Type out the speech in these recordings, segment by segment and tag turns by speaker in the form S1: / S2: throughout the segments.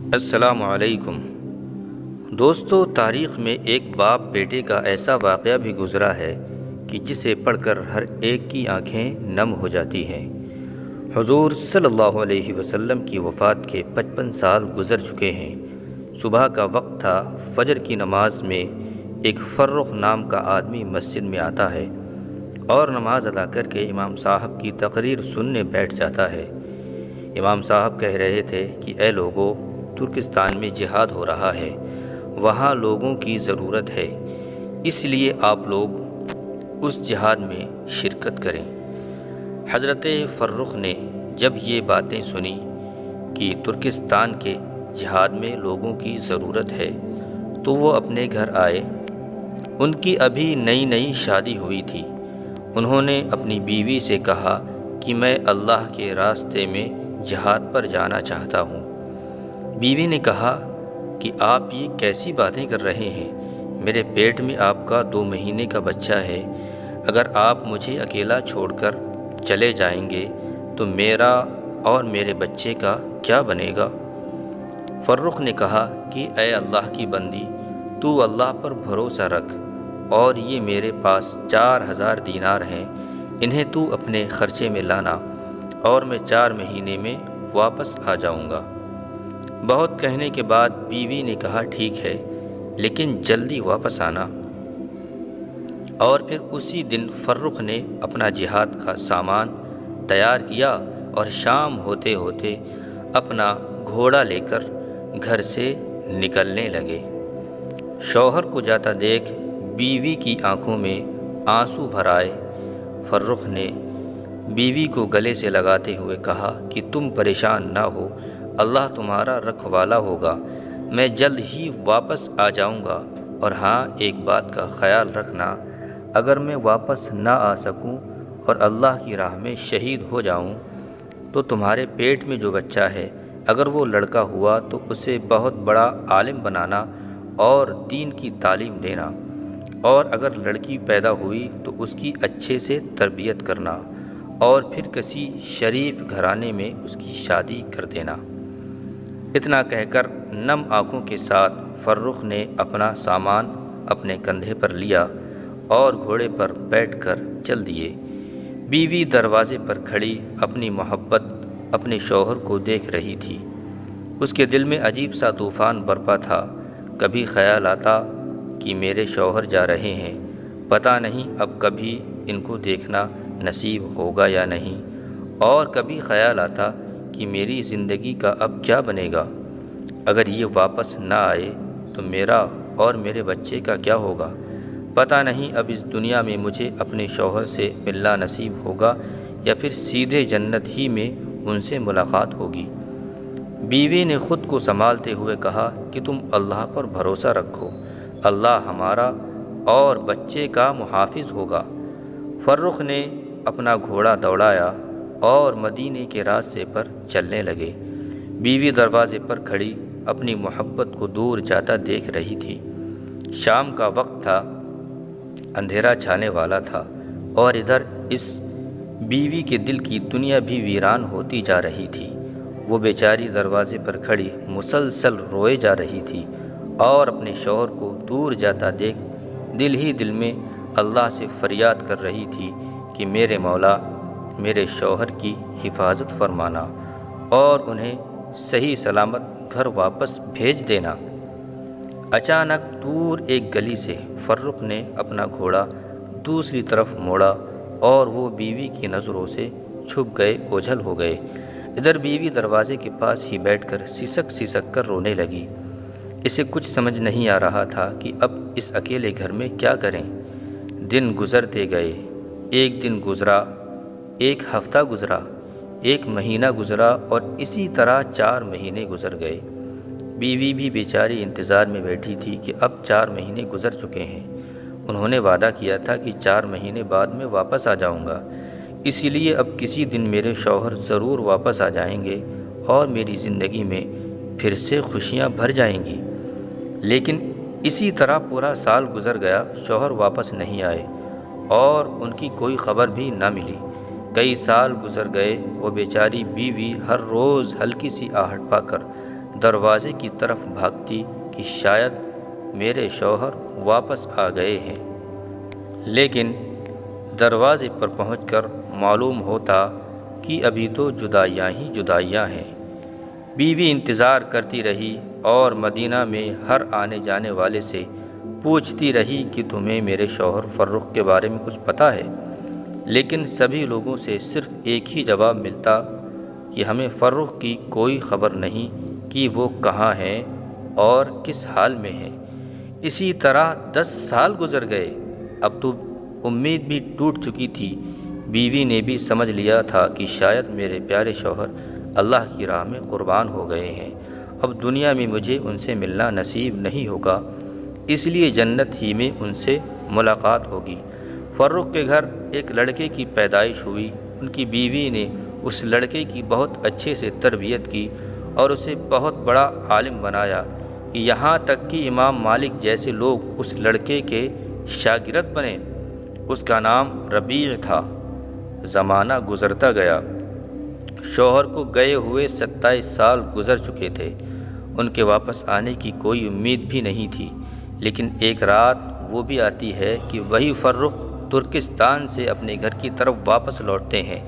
S1: السلام علیکم دوستو، تاریخ میں ایک باپ بیٹے کا ایسا واقعہ بھی گزرا ہے کہ جسے پڑھ کر ہر ایک کی آنکھیں نم ہو جاتی ہیں۔ حضور صلی اللہ علیہ وسلم کی وفات کے 55 سال گزر چکے ہیں۔ صبح کا وقت تھا۔ فجر کی نماز میں ایک فرخ نام کا آدمی مسجد میں آتا ہے اور نماز ادا کر کے امام صاحب کی تقریر سننے بیٹھ جاتا ہے۔ امام صاحب کہہ رہے تھے کہ اے لوگو، ترکستان میں جہاد ہو رہا ہے، وہاں لوگوں کی ضرورت ہے، اس لیے آپ لوگ اس جہاد میں شرکت کریں۔ حضرت فرخ نے جب یہ باتیں سنی کہ ترکستان کے جہاد میں لوگوں کی ضرورت ہے تو وہ اپنے گھر آئے۔ ان کی ابھی نئی نئی شادی ہوئی تھی۔ انہوں نے اپنی بیوی سے کہا کہ میں اللہ کے راستے میں جہاد پر جانا چاہتا ہوں۔ بیوی نے کہا کہ آپ یہ کیسی باتیں کر رہے ہیں؟ میرے پیٹ میں آپ کا 2 مہینے کا بچہ ہے۔ اگر آپ مجھے اکیلا چھوڑ کر چلے جائیں گے تو میرا اور میرے بچے کا کیا بنے گا؟ فرخ نے کہا کہ اے اللہ کی بندی، تو اللہ پر بھروسہ رکھ، اور یہ میرے پاس 4000 دینار ہیں، انہیں تو اپنے خرچے میں لانا، اور میں 4 مہینے میں واپس آ جاؤں گا۔ بہت کہنے کے بعد بیوی نے کہا ٹھیک ہے، لیکن جلدی واپس آنا۔ اور پھر اسی دن فرخ نے اپنا جہاد کا سامان تیار کیا اور شام ہوتے ہوتے اپنا گھوڑا لے کر گھر سے نکلنے لگے۔ شوہر کو جاتا دیکھ بیوی کی آنکھوں میں آنسو بھر آئے۔ فرخ نے بیوی کو گلے سے لگاتے ہوئے کہا کہ تم پریشان نہ ہو، اللہ تمہارا رکھوالا ہوگا، میں جلد ہی واپس آ جاؤں گا، اور ہاں، ایک بات کا خیال رکھنا، اگر میں واپس نہ آ سکوں اور اللہ کی راہ میں شہید ہو جاؤں تو تمہارے پیٹ میں جو بچہ ہے، اگر وہ لڑکا ہوا تو اسے بہت بڑا عالم بنانا اور دین کی تعلیم دینا، اور اگر لڑکی پیدا ہوئی تو اس کی اچھے سے تربیت کرنا، اور پھر کسی شریف گھرانے میں اس کی شادی کر دینا۔ اتنا کہہ کر نم آنکھوں کے ساتھ فرخ نے اپنا سامان اپنے کندھے پر لیا اور گھوڑے پر بیٹھ کر چل دیے۔ بیوی دروازے پر کھڑی اپنی محبت اپنے شوہر کو دیکھ رہی تھی۔ اس کے دل میں عجیب سا طوفان برپا تھا۔ کبھی خیال آتا کہ میرے شوہر جا رہے ہیں، پتہ نہیں اب کبھی ان کو دیکھنا نصیب ہوگا یا نہیں، اور کبھی خیال آتا کہ میری زندگی کا اب کیا بنے گا؟ اگر یہ واپس نہ آئے تو میرا اور میرے بچے کا کیا ہوگا؟ پتہ نہیں اب اس دنیا میں مجھے اپنے شوہر سے ملنا نصیب ہوگا یا پھر سیدھے جنت ہی میں ان سے ملاقات ہوگی۔ بیوی نے خود کو سنبھالتے ہوئے کہا کہ تم اللہ پر بھروسہ رکھو، اللہ ہمارا اور بچے کا محافظ ہوگا۔ فرخ نے اپنا گھوڑا دوڑایا اور مدینے کے راستے پر چلنے لگے۔ بیوی دروازے پر کھڑی اپنی محبت کو دور جاتا دیکھ رہی تھی۔ شام کا وقت تھا، اندھیرا چھانے والا تھا، اور ادھر اس بیوی کے دل کی دنیا بھی ویران ہوتی جا رہی تھی۔ وہ بیچاری دروازے پر کھڑی مسلسل روئے جا رہی تھی اور اپنے شوہر کو دور جاتا دیکھ دل ہی دل میں اللہ سے فریاد کر رہی تھی کہ میرے مولا، میرے شوہر کی حفاظت فرمانا اور انہیں صحیح سلامت گھر واپس بھیج دینا۔ اچانک دور ایک گلی سے فرخ نے اپنا گھوڑا دوسری طرف موڑا اور وہ بیوی کی نظروں سے چھپ گئے، اوجھل ہو گئے۔ ادھر بیوی دروازے کے پاس ہی بیٹھ کر سسک سسک کر رونے لگی۔ اسے کچھ سمجھ نہیں آ رہا تھا کہ اب اس اکیلے گھر میں کیا کریں۔ دن گزرتے گئے۔ ایک دن گزرا، ایک ہفتہ گزرا، ایک مہینہ گزرا، اور اسی طرح 4 مہینے گزر گئے۔ بیوی بھی بیچاری انتظار میں بیٹھی تھی کہ اب 4 مہینے گزر چکے ہیں۔ انہوں نے وعدہ کیا تھا کہ 4 مہینے بعد میں واپس آ جاؤں گا، اسی لیے اب کسی دن میرے شوہر ضرور واپس آ جائیں گے اور میری زندگی میں پھر سے خوشیاں بھر جائیں گی۔ لیکن اسی طرح پورا سال گزر گیا، شوہر واپس نہیں آئے اور ان کی کوئی خبر بھی نہ ملی۔ کئی سال گزر گئے۔ وہ بیچاری بیوی ہر روز ہلکی سی آہٹ پا کر دروازے کی طرف بھاگتی کہ شاید میرے شوہر واپس آ گئے ہیں، لیکن دروازے پر پہنچ کر معلوم ہوتا کہ ابھی تو جدائیاں ہی جدائیاں ہیں۔ بیوی انتظار کرتی رہی اور مدینہ میں ہر آنے جانے والے سے پوچھتی رہی کہ تمہیں میرے شوہر فرخ کے بارے میں کچھ پتہ ہے، لیکن سبھی لوگوں سے صرف ایک ہی جواب ملتا کہ ہمیں فرخ کی کوئی خبر نہیں کہ وہ کہاں ہیں اور کس حال میں ہیں۔ اسی طرح 10 سال گزر گئے۔ اب تو امید بھی ٹوٹ چکی تھی۔ بیوی نے بھی سمجھ لیا تھا کہ شاید میرے پیارے شوہر اللہ کی راہ میں قربان ہو گئے ہیں، اب دنیا میں مجھے ان سے ملنا نصیب نہیں ہوگا، اس لیے جنت ہی میں ان سے ملاقات ہوگی۔ فرخ کے گھر ایک لڑکے کی پیدائش ہوئی۔ ان کی بیوی نے اس لڑکے کی بہت اچھے سے تربیت کی اور اسے بہت بڑا عالم بنایا کہ یہاں تک کہ امام مالک جیسے لوگ اس لڑکے کے شاگرد بنے۔ اس کا نام ربیع تھا۔ زمانہ گزرتا گیا۔ شوہر کو گئے ہوئے 27 سال گزر چکے تھے۔ ان کے واپس آنے کی کوئی امید بھی نہیں تھی، لیکن ایک رات وہ بھی آتی ہے کہ وہی فرخ ترکستان سے اپنے گھر کی طرف واپس لوٹتے ہیں۔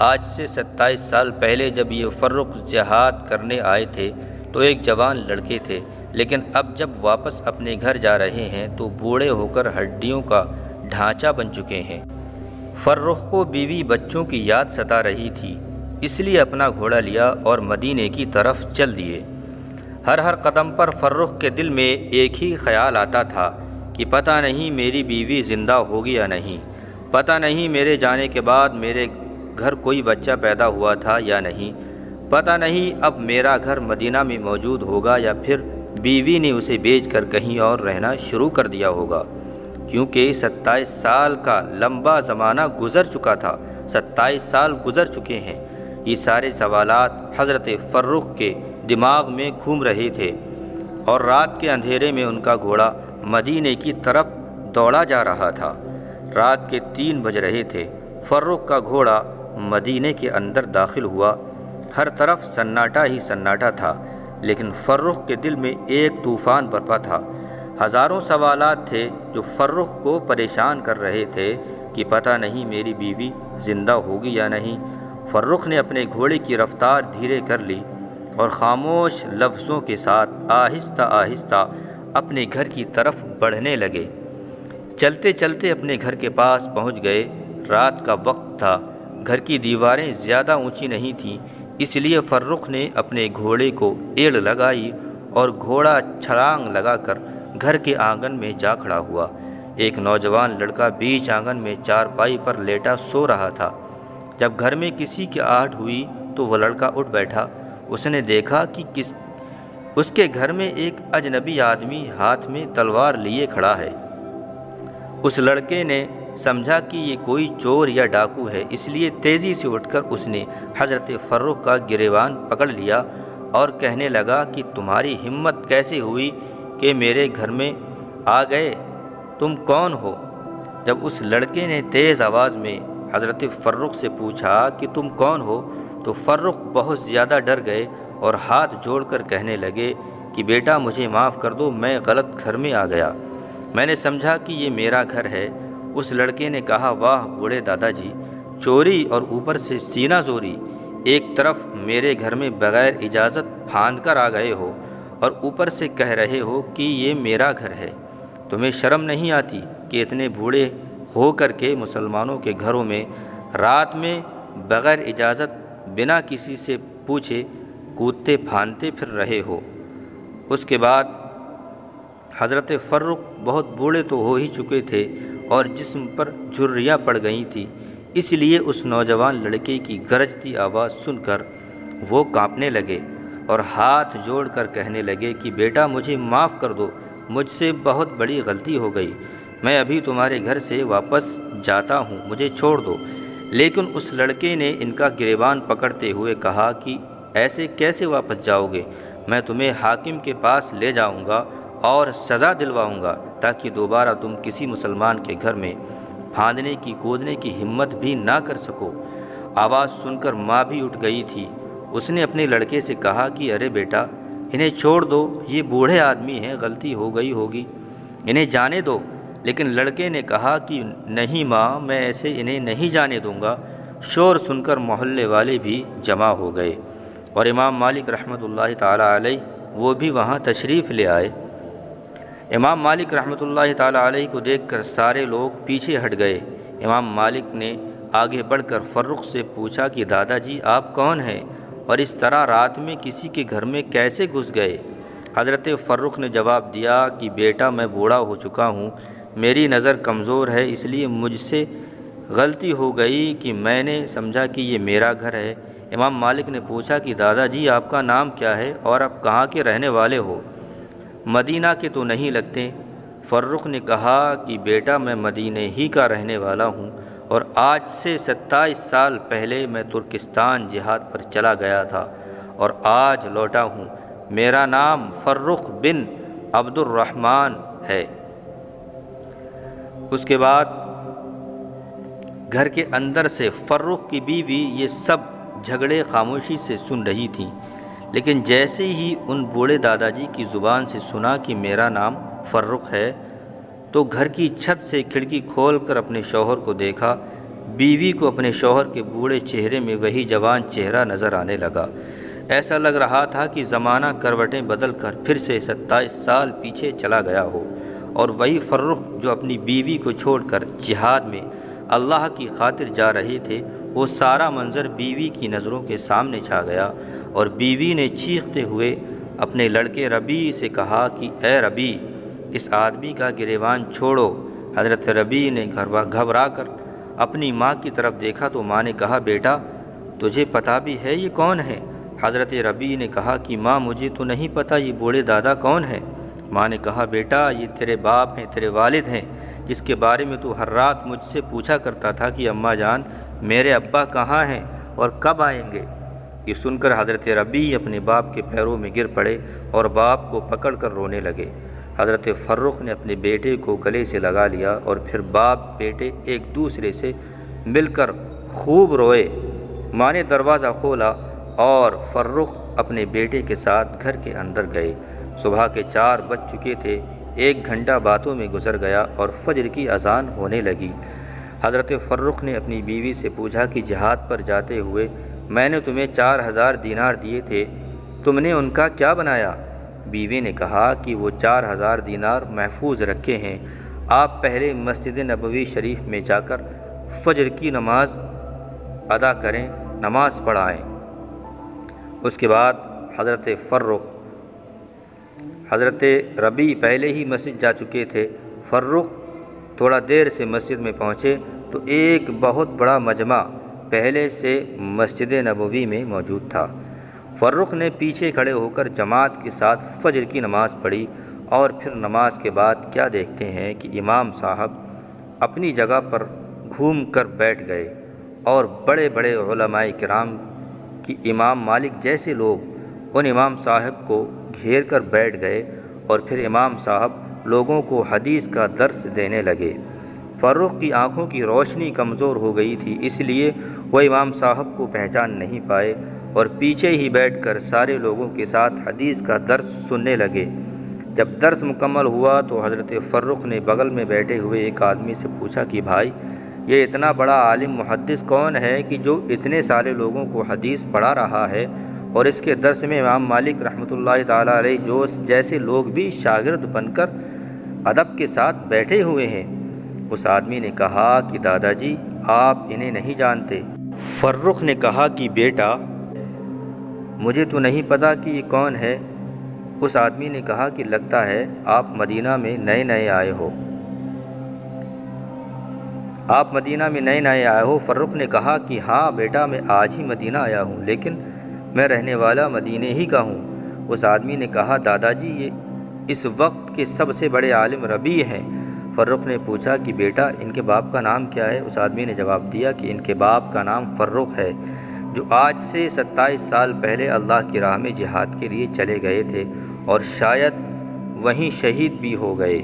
S1: آج سے 27 سال پہلے جب یہ فرخ جہاد کرنے آئے تھے تو ایک جوان لڑکے تھے، لیکن اب جب واپس اپنے گھر جا رہے ہیں تو بوڑھے ہو کر ہڈیوں کا ڈھانچہ بن چکے ہیں۔ فرخ کو بیوی بچوں کی یاد ستا رہی تھی، اس لیے اپنا گھوڑا لیا اور مدینے کی طرف چل دیے۔ ہر قدم پر فرخ کے دل میں ایک ہی خیال آتا تھا کہ پتہ نہیں میری بیوی زندہ ہوگی یا نہیں، پتہ نہیں میرے جانے کے بعد میرے گھر کوئی بچہ پیدا ہوا تھا یا نہیں، پتہ نہیں اب میرا گھر مدینہ میں موجود ہوگا یا پھر بیوی نے اسے بیچ کر کہیں اور رہنا شروع کر دیا ہوگا، کیونکہ 27 سال کا لمبا زمانہ گزر چکا تھا۔ 27 سال گزر چکے ہیں۔ یہ سارے سوالات حضرت فرخ کے دماغ میں گھوم رہے تھے اور رات کے اندھیرے میں ان کا گھوڑا مدینے کی طرف دوڑا جا رہا تھا۔ رات کے 3 بج رہے تھے۔ فرخ کا گھوڑا مدینے کے اندر داخل ہوا۔ ہر طرف سناٹا ہی سناٹا تھا، لیکن فرخ کے دل میں ایک طوفان برپا تھا۔ ہزاروں سوالات تھے جو فرخ کو پریشان کر رہے تھے کہ پتہ نہیں میری بیوی زندہ ہوگی یا نہیں۔ فرخ نے اپنے گھوڑے کی رفتار دھیرے کر لی اور خاموش لفظوں کے ساتھ آہستہ آہستہ اپنے گھر کی طرف بڑھنے لگے۔ چلتے چلتے اپنے گھر کے پاس پہنچ گئے۔ رات کا وقت تھا، گھر کی دیواریں زیادہ اونچی نہیں تھیں، اس لیے فرخ نے اپنے گھوڑے کو ایڑ لگائی اور گھوڑا چھلانگ لگا کر گھر کے آنگن میں جا کھڑا ہوا۔ ایک نوجوان لڑکا بیچ آنگن میں چارپائی پر لیٹا سو رہا تھا۔ جب گھر میں کسی کی آہٹ ہوئی تو وہ لڑکا اٹھ بیٹھا۔ اس نے دیکھا کہ اس کے گھر میں ایک اجنبی آدمی ہاتھ میں تلوار لیے کھڑا ہے۔ اس لڑکے نے سمجھا کہ یہ کوئی چور یا ڈاکو ہے، اس لیے تیزی سے اٹھ کر اس نے حضرت فرخ کا گریبان پکڑ لیا اور کہنے لگا کہ تمہاری ہمت کیسے ہوئی کہ میرے گھر میں آ گئے؟ تم کون ہو؟ جب اس لڑکے نے تیز آواز میں حضرت فرخ سے پوچھا کہ تم کون ہو تو فرخ بہت زیادہ ڈر گئے اور ہاتھ جوڑ کر کہنے لگے کہ بیٹا مجھے معاف کر دو، میں غلط گھر میں آ گیا، میں نے سمجھا کہ یہ میرا گھر ہے۔ اس لڑکے نے کہا واہ بوڑھے دادا جی، چوری اور اوپر سے سینہ زوری، ایک طرف میرے گھر میں بغیر اجازت پھاند کر آ گئے ہو اور اوپر سے کہہ رہے ہو کہ یہ میرا گھر ہے۔ تمہیں شرم نہیں آتی کہ اتنے بوڑھے ہو کر کے مسلمانوں کے گھروں میں رات میں بغیر اجازت بنا کسی سے پوچھے کودتے پھاندتے پھر رہے ہو؟ اس کے بعد حضرت فرخ بہت بوڑھے تو ہو ہی چکے تھے اور جسم پر جھریاں پڑ گئی تھیں، اس لیے اس نوجوان لڑکے کی گرجتی آواز سن کر وہ کانپنے لگے اور ہاتھ جوڑ کر کہنے لگے کہ بیٹا مجھے معاف کر دو، مجھ سے بہت بڑی غلطی ہو گئی، میں ابھی تمہارے گھر سے واپس جاتا ہوں، مجھے چھوڑ دو۔ لیکن اس لڑکے نے ان کا گریبان پکڑتے ہوئے کہا کہ ایسے کیسے واپس جاؤ گے؟ میں تمہیں حاکم کے پاس لے جاؤں گا اور سزا دلواؤں گا تاکہ دوبارہ تم کسی مسلمان کے گھر میں پھاندنے کی کودنے کی ہمت بھی نہ کر سکو۔ آواز سن کر ماں بھی اٹھ گئی تھی۔ اس نے اپنے لڑکے سے کہا کہ ارے بیٹا انہیں چھوڑ دو، یہ بوڑھے آدمی ہیں، غلطی ہو گئی ہوگی، انہیں جانے دو۔ لیکن لڑکے نے کہا کہ نہیں ماں، میں ایسے انہیں نہیں جانے دوں گا۔ شور سن کر محلے والے بھی جمع ہو گئے اور امام مالک رحمۃ اللہ تعالیٰ علیہ وہ بھی وہاں تشریف لے آئے۔ امام مالک رحمۃ اللہ تعالیٰ علیہ کو دیکھ کر سارے لوگ پیچھے ہٹ گئے۔ امام مالک نے آگے بڑھ کر فرخ سے پوچھا کہ دادا جی آپ کون ہیں اور اس طرح رات میں کسی کے گھر میں کیسے گھس گئے؟ حضرت فرخ نے جواب دیا کہ بیٹا میں بوڑھا ہو چکا ہوں، میری نظر کمزور ہے، اس لیے مجھ سے غلطی ہو گئی کہ میں نے سمجھا کہ یہ میرا گھر ہے۔ امام مالک نے پوچھا کہ دادا جی آپ کا نام کیا ہے اور آپ کہاں کے رہنے والے ہو؟ مدینہ کے تو نہیں لگتے۔ فرخ نے کہا کہ بیٹا میں مدینہ ہی کا رہنے والا ہوں اور آج سے 27 سال پہلے میں ترکستان جہاد پر چلا گیا تھا اور آج لوٹا ہوں۔ میرا نام فرخ بن عبد الرحمن ہے۔ اس کے بعد گھر کے اندر سے فرخ کی بیوی یہ سب جھگڑے خاموشی سے سن رہی تھیں، لیکن جیسے ہی ان بوڑھے دادا جی کی زبان سے سنا کہ میرا نام فرخ ہے تو گھر کی چھت سے کھڑکی کھول کر اپنے شوہر کو دیکھا۔ بیوی کو اپنے شوہر کے بوڑھے چہرے میں وہی جوان چہرہ نظر آنے لگا۔ ایسا لگ رہا تھا کہ زمانہ کروٹیں بدل کر پھر سے 27 سال پیچھے چلا گیا ہو، اور وہی فرخ جو اپنی بیوی کو چھوڑ کر جہاد میں اللہ کی خاطر جا رہے تھے، وہ سارا منظر بیوی کی نظروں کے سامنے چھا گیا، اور بیوی نے چیختے ہوئے اپنے لڑکے ربیع سے کہا کہ اے ربیع، اس آدمی کا گریبان چھوڑو۔ حضرت ربیع نے گھبرا کر اپنی ماں کی طرف دیکھا تو ماں نے کہا بیٹا تجھے پتہ بھی ہے یہ کون ہے؟ حضرت ربیع نے کہا کہ ماں مجھے تو نہیں پتہ یہ بوڑھے دادا کون ہے۔ ماں نے کہا بیٹا یہ تیرے باپ ہیں، تیرے والد ہیں، جس کے بارے میں تو ہر رات مجھ سے پوچھا کرتا تھا کہ اماں جان میرے ابا کہاں ہیں اور کب آئیں گے؟ یہ سن کر حضرت ربیع اپنے باپ کے پیروں میں گر پڑے اور باپ کو پکڑ کر رونے لگے۔ حضرت فرخ نے اپنے بیٹے کو گلے سے لگا لیا اور پھر باپ بیٹے ایک دوسرے سے مل کر خوب روئے۔ ماں نے دروازہ کھولا اور فرخ اپنے بیٹے کے ساتھ گھر کے اندر گئے۔ صبح کے 4 بج چکے تھے۔ 1 گھنٹہ باتوں میں گزر گیا اور فجر کی اذان ہونے لگی۔ حضرت فرخ نے اپنی بیوی سے پوچھا کہ جہاد پر جاتے ہوئے میں نے تمہیں 4000 دینار دیے تھے، تم نے ان کا کیا بنایا؟ بیوی نے کہا کہ وہ 4000 دینار محفوظ رکھے ہیں، آپ پہلے مسجد نبوی شریف میں جا کر فجر کی نماز ادا کریں، نماز پڑھائیں۔ اس کے بعد حضرت ربیع پہلے ہی مسجد جا چکے تھے۔ فرخ تھوڑا دیر سے مسجد میں پہنچے تو ایک بہت بڑا مجمع پہلے سے مسجد نبوی میں موجود تھا۔ فرخ نے پیچھے کھڑے ہو کر جماعت کے ساتھ فجر کی نماز پڑھی، اور پھر نماز کے بعد کیا دیکھتے ہیں کہ امام صاحب اپنی جگہ پر گھوم کر بیٹھ گئے، اور بڑے بڑے علماء کرام کی امام مالک جیسے لوگ ان امام صاحب کو گھیر کر بیٹھ گئے، اور پھر امام صاحب لوگوں کو حدیث کا درس دینے لگے۔ فرخ کی آنکھوں کی روشنی کمزور ہو گئی تھی، اس لیے وہ امام صاحب کو پہچان نہیں پائے اور پیچھے ہی بیٹھ کر سارے لوگوں کے ساتھ حدیث کا درس سننے لگے۔ جب درس مکمل ہوا تو حضرت فرخ نے بغل میں بیٹھے ہوئے ایک آدمی سے پوچھا کہ بھائی یہ اتنا بڑا عالم محدث کون ہے کہ جو اتنے سارے لوگوں کو حدیث پڑھا رہا ہے، اور اس کے درس میں امام مالک رحمۃ اللہ تعالیٰ علیہ جیسے لوگ بھی شاگرد بن کر ادب کے ساتھ بیٹھے ہوئے ہیں؟ اس آدمی نے کہا کہ دادا جی آپ انہیں نہیں جانتے۔ فرخ نے کہا کہ بیٹا مجھے تو نہیں پتا کہ یہ کون ہے۔ اس آدمی نے کہا کہ لگتا ہے آپ مدینہ میں نئے آئے ہو۔ آپ مدینہ میں نئے آئے ہو؟ فرخ نے کہا کہ ہاں بیٹا میں آج ہی مدینہ آیا ہوں، لیکن میں رہنے والا مدینہ ہی کا ہوں۔ اس آدمی نے کہا دادا جی یہ اس وقت کے سب سے بڑے عالم ربیع ہیں۔ فرخ نے پوچھا کہ بیٹا ان کے باپ کا نام کیا ہے؟ اس آدمی نے جواب دیا کہ ان کے باپ کا نام فرخ ہے، جو آج سے 27 سال پہلے اللہ کی راہ میں جہاد کے لیے چلے گئے تھے اور شاید وہیں شہید بھی ہو گئے۔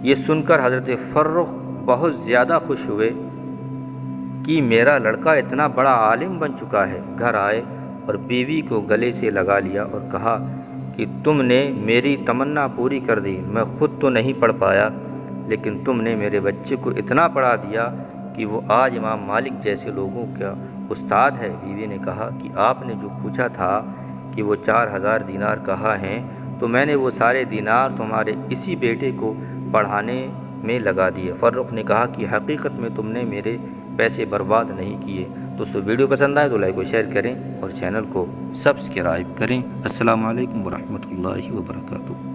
S1: یہ سن کر حضرت فرخ بہت زیادہ خوش ہوئے کہ میرا لڑکا اتنا بڑا عالم بن چکا ہے۔ گھر آئے اور بیوی کو گلے سے لگا لیا اور کہا کہ تم نے میری تمنا پوری کر دی، میں خود تو نہیں پڑھ پایا لیکن تم نے میرے بچے کو اتنا پڑھا دیا کہ وہ آج امام مالک جیسے لوگوں کا استاد ہے۔ بیوی نے کہا کہ آپ نے جو پوچھا تھا کہ وہ 4000 دینار کہاں ہیں، تو میں نے وہ سارے دینار تمہارے اسی بیٹے کو پڑھانے میں لگا دیے۔ فرخ نے کہا کہ حقیقت میں تم نے میرے پیسے برباد نہیں کیے۔ دوستو ویڈیو پسند آئے تو لائک و شیئر کریں اور چینل کو سبسکرائب کریں۔ السلام علیکم ورحمۃ اللہ وبرکاتہ۔